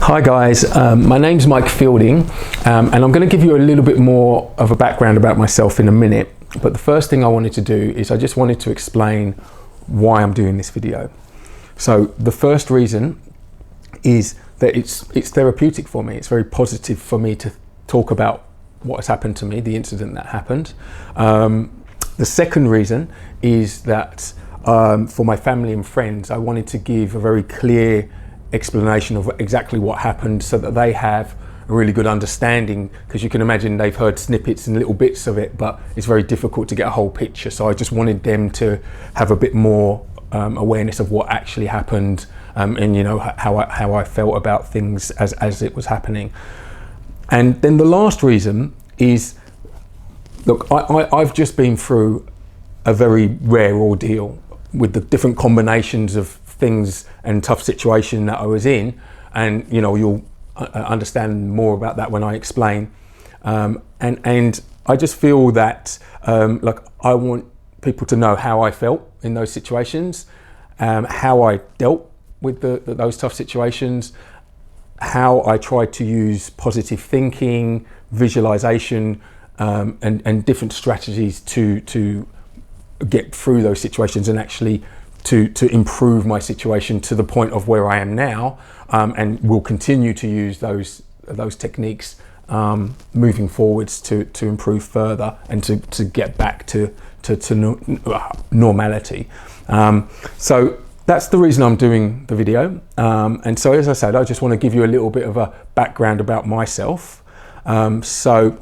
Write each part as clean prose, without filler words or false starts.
Hi guys, my name's Mike Fielding and I'm going to give you a little bit more of a background about myself in a minute, but the first thing I wanted to do is I just wanted to explain why I'm doing this video. So the first reason is that it's therapeutic for me. It's very positive for me to talk about what has happened to me, the incident that happened. The second reason is that for my family and friends, I wanted to give a very clear explanation of exactly what happened so that they have a really good understanding, because you can imagine they've heard snippets and little bits of it, but it's very difficult to get a whole picture. So I just wanted them to have a bit more awareness of what actually happened, and you know how I felt about things as it was happening. And then the last reason is, look, I've just been through a very rare ordeal with the different combinations of things and tough situation that I was in, and you know you'll understand more about that when I explain. And I just feel that like I want people to know how I felt in those situations, how I dealt with those tough situations, how I tried to use positive thinking, visualization, and different strategies to get through those situations and actually to improve my situation to the point of where I am now, and will continue to use those techniques moving forwards to improve further and to get back to normality. So that's the reason I'm doing the video. And so as I said, I just want to give you a little bit of a background about myself. So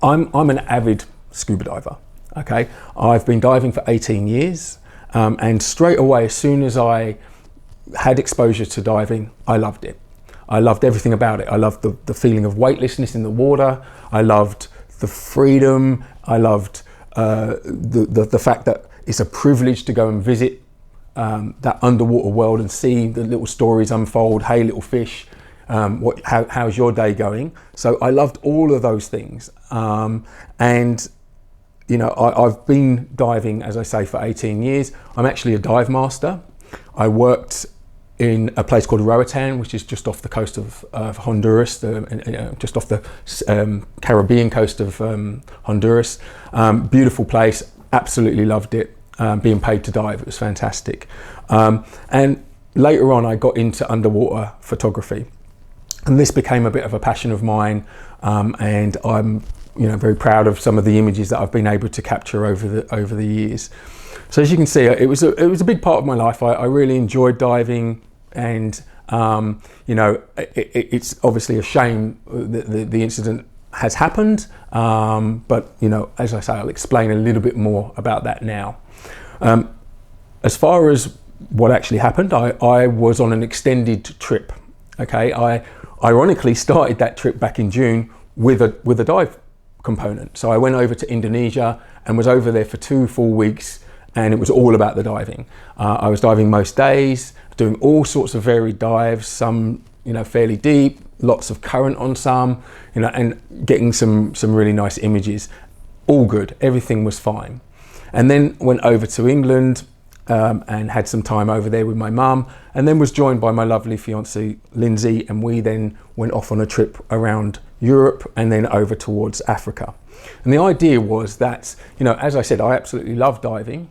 I'm an avid scuba diver. Okay, I've been diving for 18 years. And straight away, as soon as I had exposure to diving, I loved it. I loved everything about it. I loved the feeling of weightlessness in the water. I loved the freedom. I loved the fact that it's a privilege to go and visit that underwater world and see the little stories unfold. Hey, little fish, how's your day going? So I loved all of those things. And you know, I've been diving, as I say, for 18 years. I'm actually a dive master. I worked in a place called Roatan, which is just off the coast of Honduras, just off the Caribbean coast of Honduras. Beautiful place, absolutely loved it. Being paid to dive, it was fantastic. And later on, I got into underwater photography. And this became a bit of a passion of mine, and I'm very proud of some of the images that I've been able to capture over the years. So as you can see, it was a big part of my life. I really enjoyed diving, and it's obviously a shame that the incident has happened. But as I say, I'll explain a little bit more about that now. As far as what actually happened, I was on an extended trip. Okay, I ironically started that trip back in June with a dive component. So I went over to Indonesia and was over there for 2 full weeks, and it was all about the diving. I was diving most days, doing all sorts of varied dives, some fairly deep, lots of current on some, and getting some really nice images. All good, everything was fine. And then went over to England and had some time over there with my mum, and then was joined by my lovely fiancée Lindsay, and we then went off on a trip around Europe and then over towards Africa. And the idea was that, as I said, I absolutely love diving,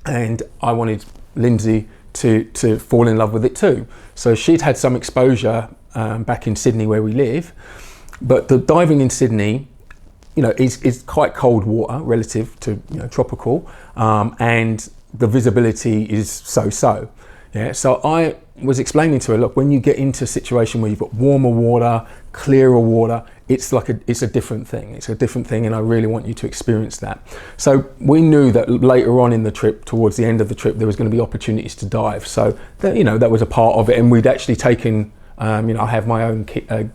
and I wanted Lindsay to fall in love with it too. So she'd had some exposure back in Sydney where we live, but the diving in Sydney is quite cold water relative to tropical, and the visibility is so. Yeah, so I was explaining to her, look, when you get into a situation where you've got warmer water, clearer water, it's a different thing. It's a different thing, and I really want you to experience that. So we knew that later on in the trip, towards the end of the trip, there was going to be opportunities to dive. So that was a part of it, and we'd actually taken. I have my own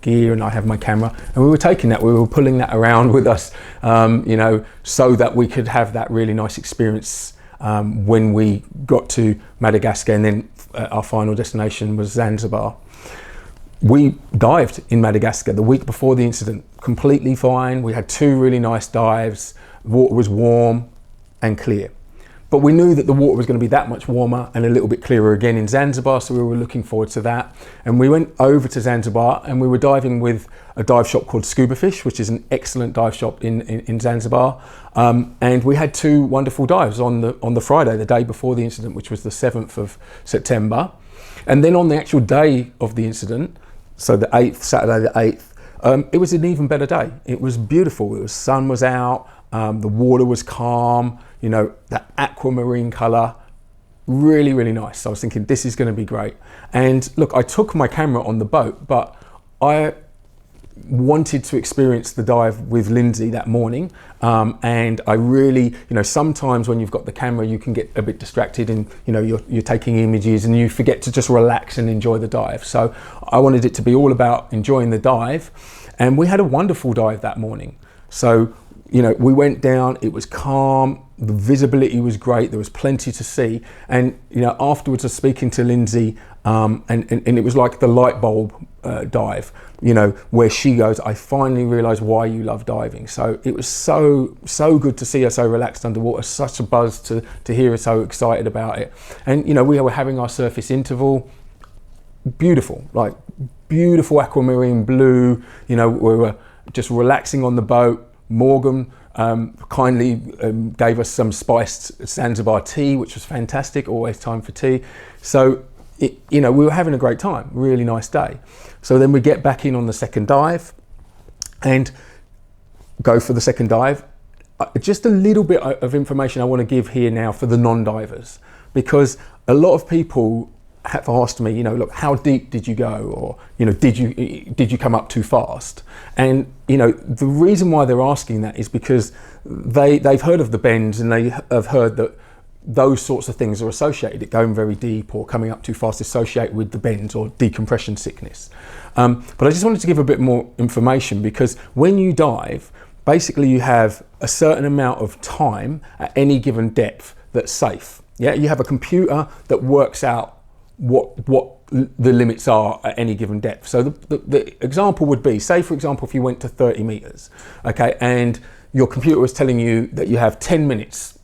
gear and I have my camera, and we were taking that. We were pulling that around with us, so that we could have that really nice experience. When we got to Madagascar, and then our final destination was Zanzibar. We dived in Madagascar the week before the incident, completely fine. We had 2 really nice dives. The water was warm and clear. But we knew that the water was going to be that much warmer and a little bit clearer again in Zanzibar, so we were looking forward to that. And we went over to Zanzibar and we were diving with a dive shop called Scuba Fish, which is an excellent dive shop in Zanzibar. And we had 2 wonderful dives on the Friday, the day before the incident, which was the 7th of September. And then on the actual day of the incident, so the 8th, Saturday the 8th, it was an even better day. It was beautiful. The sun was out, the water was calm, you know, that aquamarine colour, really, really nice. So I was thinking, this is going to be great. And look, I took my camera on the boat, but I wanted to experience the dive with Lindsay that morning. And I really, you know, sometimes when you've got the camera, you can get a bit distracted and, you know, you're taking images and you forget to just relax and enjoy the dive. So I wanted it to be all about enjoying the dive. And we had a wonderful dive that morning. So, you know, we went down, it was calm, the visibility was great, there was plenty to see. And, you know, afterwards I was speaking to Lindsay, and it was like the light bulb dive, you know, where she goes, I finally realised why you love diving. So it was so good to see her so relaxed underwater, such a buzz to hear her so excited about it. And, you know, we were having our surface interval, beautiful, like beautiful aquamarine blue, you know, we were just relaxing on the boat. Morgan kindly gave us some spiced Zanzibar tea, which was fantastic, always time for tea. So, you know, we were having a great time, really nice day. So then we get back in on the second dive and go for the second dive. Just a little bit of information I want to give here now for the non-divers, because a lot of people have asked me, you know, look, how deep did you go? Or, you know, did you come up too fast? And, you know, the reason why they're asking that is because they've heard of the bends and they have heard that those sorts of things are associated, going very deep or coming up too fast, associated with the bends or decompression sickness. But I just wanted to give a bit more information, because when you dive, basically you have a certain amount of time at any given depth that's safe. Yeah, you have a computer that works out what the limits are at any given depth. So the example would be, say for example, if you went to 30 meters, okay, and your computer was telling you that you have 10 minutes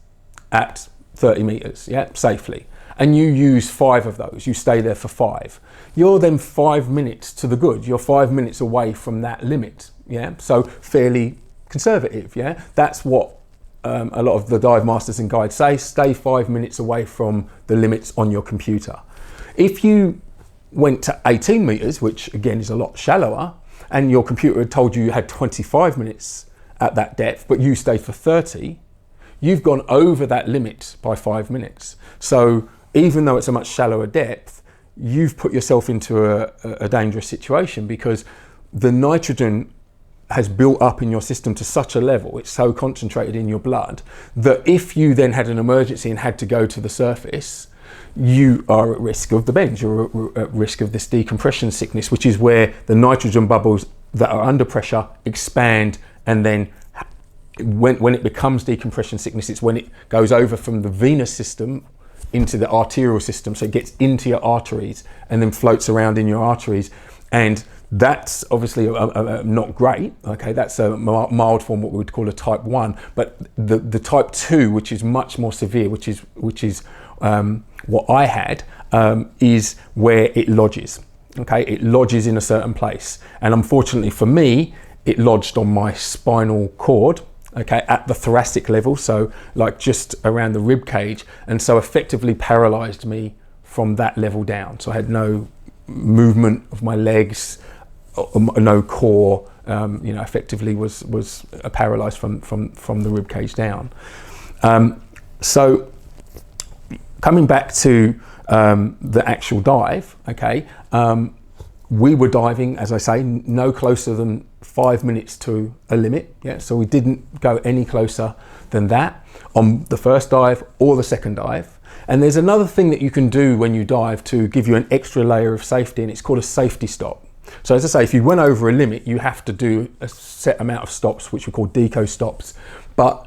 at 30 meters, yeah, safely, and you use 5 of those, you stay there for 5. You're then 5 minutes to the good. You're 5 minutes away from that limit, yeah. So fairly conservative, yeah. That's what a lot of the dive masters and guides say. Stay 5 minutes away from the limits on your computer. If you went to 18 meters, which again is a lot shallower, and your computer had told you had 25 minutes at that depth, but you stayed for 30, you've gone over that limit by 5 minutes. So even though it's a much shallower depth, you've put yourself into a dangerous situation, because the nitrogen has built up in your system to such a level, it's so concentrated in your blood, that if you then had an emergency and had to go to the surface, you are at risk of the bends, you're at risk of this decompression sickness, which is where the nitrogen bubbles that are under pressure expand, and then when it becomes decompression sickness, it's when it goes over from the venous system into the arterial system, so it gets into your arteries and then floats around in your arteries, and that's obviously not great. Okay, that's a mild form, what we would call a type 1, but the type 2, which is much more severe, which is what I had, is where it lodges. Okay, it lodges in a certain place, and unfortunately for me, it lodged on my spinal cord, okay, at the thoracic level, so like just around the rib cage, and so effectively paralyzed me from that level down. So I had no movement of my legs, no core, you know, effectively was paralyzed from the rib cage down. So coming back to the actual dive, okay, we were diving, as I say, no closer than 5 minutes to a limit, yeah, so we didn't go any closer than that on the first dive or the second dive. And there's another thing that you can do when you dive to give you an extra layer of safety, and it's called a safety stop. So as I say, if you went over a limit, you have to do a set amount of stops, which we call deco stops. But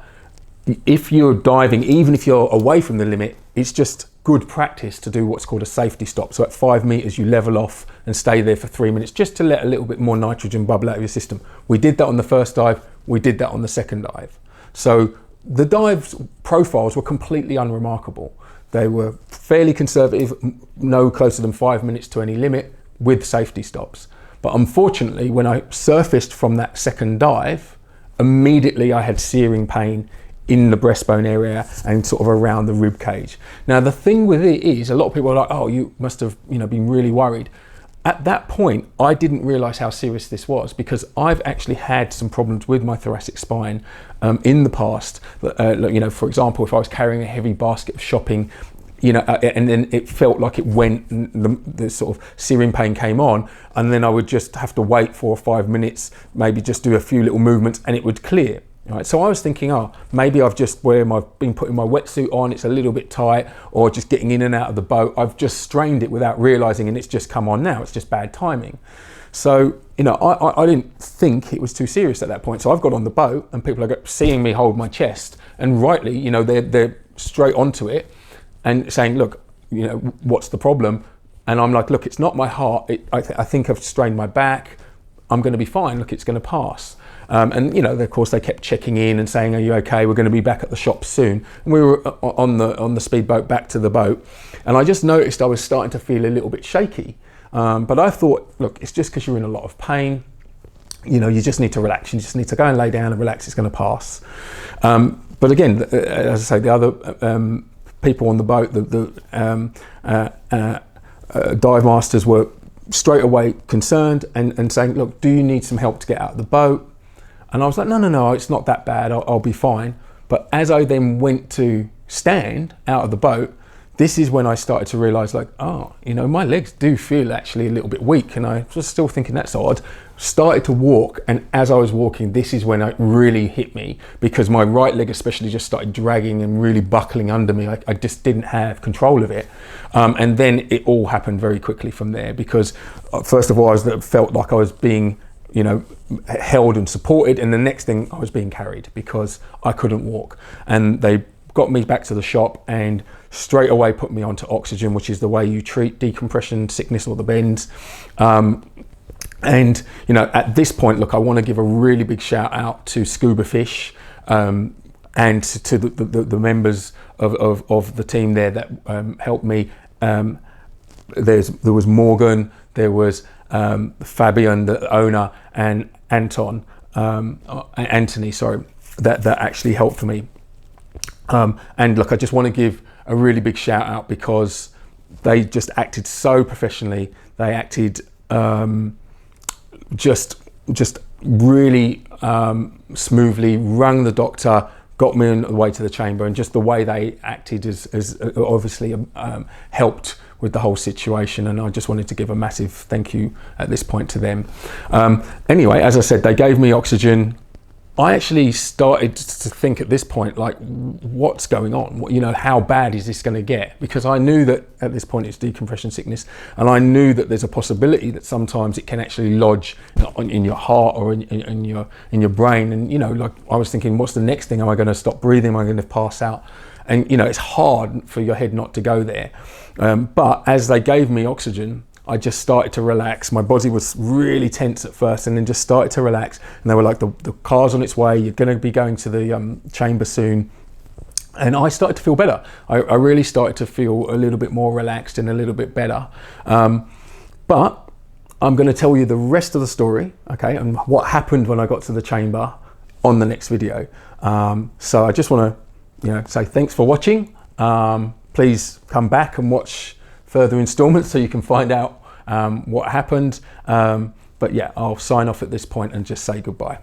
if you're diving, even if you're away from the limit, it's just good practice to do what's called a safety stop. So at 5 meters, you level off and stay there for 3 minutes, just to let a little bit more nitrogen bubble out of your system. We did that on the first dive, we did that on the second dive. So the dives profiles were completely unremarkable. They were fairly conservative, no closer than 5 minutes to any limit with safety stops. But unfortunately, when I surfaced from that second dive, immediately I had searing pain in the breastbone area and sort of around the rib cage. Now, the thing with it is, a lot of people are like, oh, you must have, been really worried. At that point, I didn't realize how serious this was, because I've actually had some problems with my thoracic spine in the past. For example, if I was carrying a heavy basket of shopping, and then it felt like it went, and the sort of searing pain came on, and then I would just have to wait 4 or 5 minutes, maybe just do a few little movements, and it would clear. Right, so I was thinking, oh, maybe I've just been putting my wetsuit on, it's a little bit tight, or just getting in and out of the boat. I've just strained it without realizing, and it's just come on now. It's just bad timing. So, I didn't think it was too serious at that point. So I've got on the boat, and people are seeing me hold my chest, and rightly, they're straight onto it and saying, look, what's the problem? And I'm like, look, it's not my heart. I think I've strained my back. I'm going to be fine. Look, it's going to pass. Of course, they kept checking in and saying, are you okay? We're going to be back at the shop soon. And we were on the speedboat back to the boat. And I just noticed I was starting to feel a little bit shaky. But I thought, look, it's just because you're in a lot of pain. You just need to relax. You just need to go and lay down and relax. It's going to pass. But again, as I say, the other people on the boat, the dive masters were straight away concerned and saying, look, do you need some help to get out of the boat? And I was like, no, it's not that bad. I'll be fine. But as I then went to stand out of the boat, this is when I started to realize, like, oh, my legs do feel actually a little bit weak. And I was still thinking that's odd. Started to walk. And as I was walking, this is when it really hit me, because my right leg especially just started dragging and really buckling under me. I just didn't have control of it. And then it all happened very quickly from there, because first of all, I felt like I was being held and supported, and the next thing I was being carried because I couldn't walk. And they got me back to the shop and straight away put me onto oxygen, which is the way you treat decompression sickness or the bends. At this point, look, I want to give a really big shout out to Scuba Fish and to the members of the team there that helped me. There was Morgan, there was Fabian, the owner, and Anthony, that actually helped me. And look, I just want to give a really big shout out, because they just acted so professionally. They acted just really smoothly, rang the doctor, got me on the way to the chamber, and just the way they acted has obviously helped with the whole situation. And I just wanted to give a massive thank you at this point to them. Anyway, as I said, they gave me oxygen. I actually started to think at this point, like, what's going on? How bad is this going to get? Because I knew that at this point it's decompression sickness, and I knew that there's a possibility that sometimes it can actually lodge in your heart or in your brain. And like, I was thinking, what's the next thing? Am I going to stop breathing? Am I going to pass out? And it's hard for your head not to go there. But as they gave me oxygen, I just started to relax. My body was really tense at first, and then just started to relax. And they were like, the car's on its way. You're going to be going to the chamber soon. And I started to feel better. I really started to feel a little bit more relaxed and a little bit better. But I'm going to tell you the rest of the story, okay, and what happened when I got to the chamber on the next video. So I just want to say thanks for watching. Please come back and watch further installments so you can find out what happened. But yeah, I'll sign off at this point and just say goodbye.